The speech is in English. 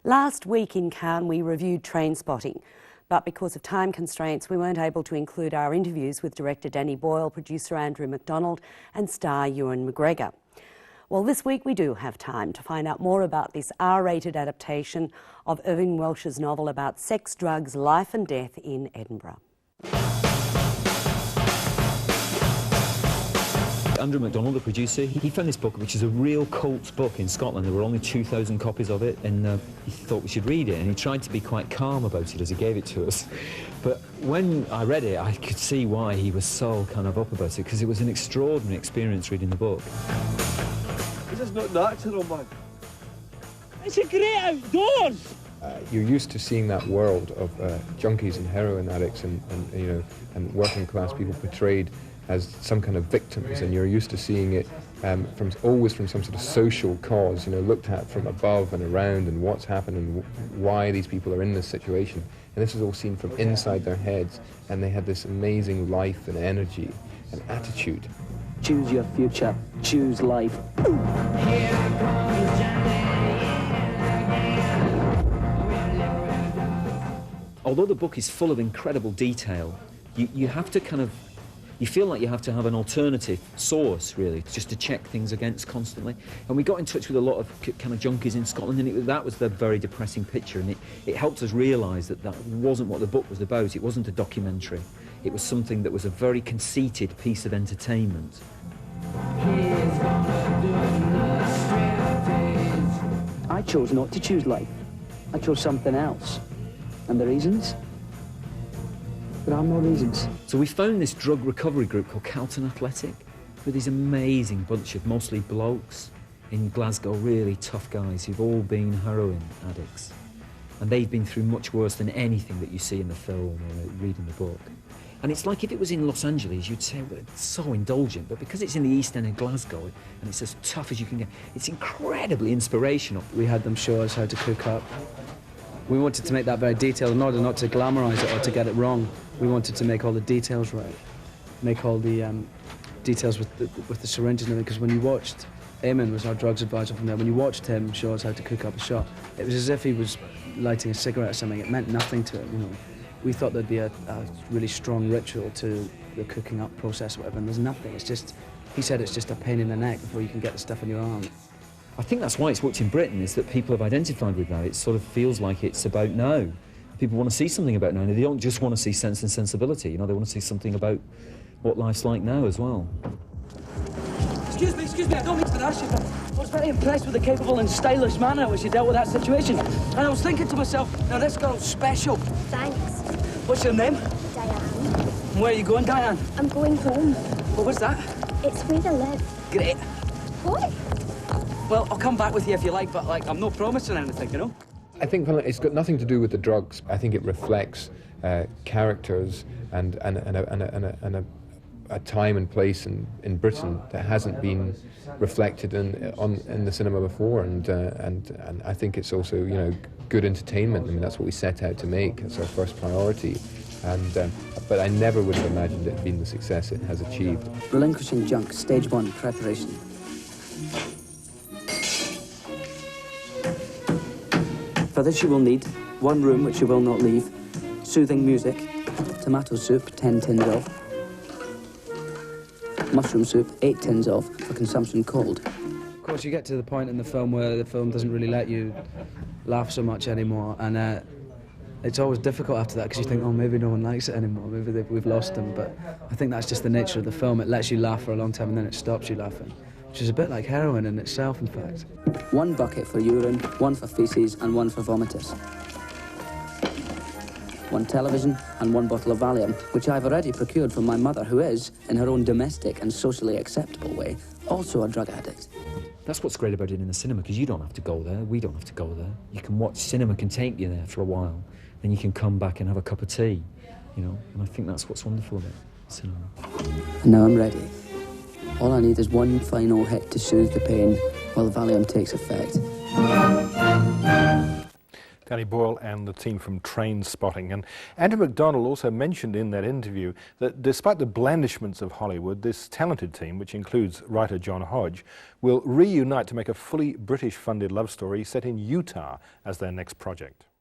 Last week in Cannes we reviewed Trainspotting, but because of time constraints we weren't able to include our interviews with director Danny Boyle, producer Andrew McDonald and star Ewan McGregor. Well, this week we do have time to find out more about this R-rated adaptation of Irving Welsh's novel about sex, drugs, life and death in Edinburgh. Andrew McDonald, the producer, he found this book, which is a real cult book in Scotland. There were only 2,000 copies of it, and he thought we should read it, and he tried to be quite calm about it as he gave it to us. But when I read it, I could see why he was so kind of up about it, because it was an extraordinary experience reading the book. This is not natural, man. It's a great outdoors! You're used to seeing that world of junkies and heroin addicts and working class people portrayed as some kind of victims, and you're used to seeing it always from some sort of social cause, looked at from above and around and what's happened and why these people are in this situation. And this was all seen from inside their heads, and they had this amazing life and energy and attitude. Choose your future, choose life. Although the book is full of incredible detail, you have to kind of, you feel like you have to have an alternative source, really, just to check things against constantly. And we got in touch with a lot of kind of junkies in Scotland, and that was the very depressing picture, and it helped us realise that that wasn't what the book was about. It wasn't a documentary. It was something that was a very conceited piece of entertainment. I chose not to choose life. I chose something else. And the reasons? There are no reasons. So we found this drug recovery group called Calton Athletic, with this amazing bunch of mostly blokes in Glasgow, really tough guys who've all been heroin addicts. And they've been through much worse than anything that you see in the film or reading the book. And it's like if it was in Los Angeles, you'd say, well, it's so indulgent, but because it's in the East End of Glasgow and it's as tough as you can get, it's incredibly inspirational. We had them show us how to cook up. We wanted to make that very detailed in order not to glamorise it or to get it wrong. We wanted to make all the details right, make all the details with the syringes and everything, because when you watched, Ewan was our drugs advisor from there, when you watched him show us how to cook up a shot, it was as if he was lighting a cigarette or something. It meant nothing to him, We thought there'd be a really strong ritual to the cooking up process or whatever, and there's nothing. It's just, he said it's just a pain in the neck before you can get the stuff in your arm. I think that's why it's worked in Britain, is that people have identified with that. It sort of feels like it's about now. People want to see something about now. They don't just want to see Sense and Sensibility, they want to see something about what life's like now as well. Excuse me, I don't mean to harass you, but I was very impressed with the capable and stylish manner in which you dealt with that situation. And I was thinking to myself, now this girl's special. Thanks. What's your name? Diane. And where are you going, Diane? I'm going home. Well, what's that? It's where I live. Great. What? Well, I'll come back with you if you like, but, I'm not promising anything, I think it's got nothing to do with the drugs. I think it reflects characters and a time and place in Britain that hasn't been reflected in the cinema before, and I think it's also good entertainment. I mean, that's what we set out to make. It's our first priority, but I never would have imagined it being the success it has achieved. Relinquishing junk, stage 1, preparation. For this you will need 1 room which you will not leave, soothing music, tomato soup, 10 tins of, mushroom soup, 8 tins of, for consumption cold. Of course, you get to the point in the film where the film doesn't really let you laugh so much anymore, and it's always difficult after that, because you think, oh, maybe no one likes it anymore, maybe we've lost them, but I think that's just the nature of the film. It lets you laugh for a long time and then it stops you laughing, which is a bit like heroin in itself, in fact. 1 bucket for urine, 1 for faeces and 1 for vomitus. 1 television and 1 bottle of Valium, which I've already procured from my mother, who is, in her own domestic and socially acceptable way, also a drug addict. That's what's great about it in the cinema, because you don't have to go there, we don't have to go there. You can watch, cinema can take you there for a while, then you can come back and have a cup of tea, and I think that's what's wonderful about cinema. And now I'm ready. All I need is 1 final hit to soothe the pain while the Valium takes effect. Danny Boyle and the team from Trainspotting. And Andrew McDonald also mentioned in that interview that despite the blandishments of Hollywood, this talented team, which includes writer John Hodge, will reunite to make a fully British-funded love story set in Utah as their next project.